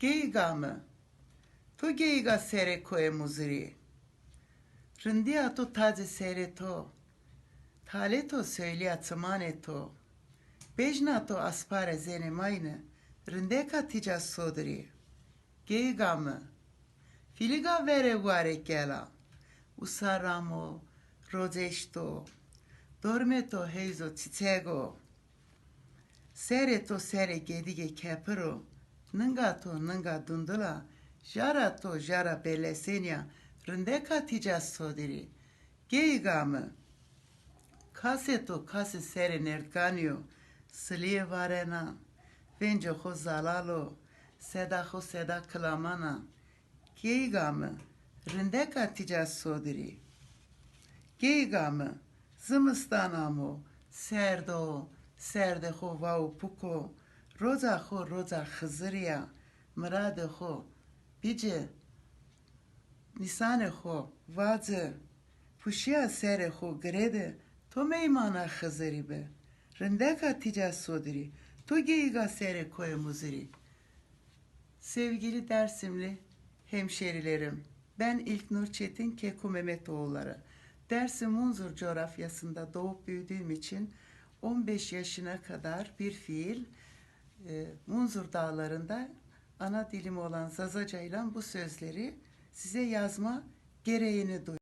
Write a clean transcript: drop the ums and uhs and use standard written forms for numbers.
Geigame, to geiga sere koe muziri. Rındiya to taze sere to. Tale to söyle atımane to. Bejna to aspare zene mayne. Rındeka tica sodri. Geigame. Filiga vere guare gela. Usaramo, rozeşto. Dormeto heizo tsitsego. Sere to sere gedige kepero. Nınga to nınga dundula. Jara to jara belesenya. Rındeka tica sodri. Geigame. Kase to kase sere nerdganio. Sliye varena. Venjo ho zalalo. Seda ho seda klamana. Geigame. Rındeka tica sodri. Geigame. Zımıstanamo. Serdo. Serde ho vau puko. Roza ho roza khızırya. Mırade ho. Bice. Nisane ho. Vazı. Puşya sere ho grede. To meymana khızırı be. Rındeka tica sodri. To geiga sere koy muziri. Sevgili Dersimli hemşerilerim, ben İlknur Çetin Keku Mehmetoğulları. Dersim Munzur coğrafyasında doğup büyüdüğüm için 15 yaşına kadar bir fiil Munzur dağlarında ana dilim olan Zazaca ile bu sözleri size yazma gereğini duydum.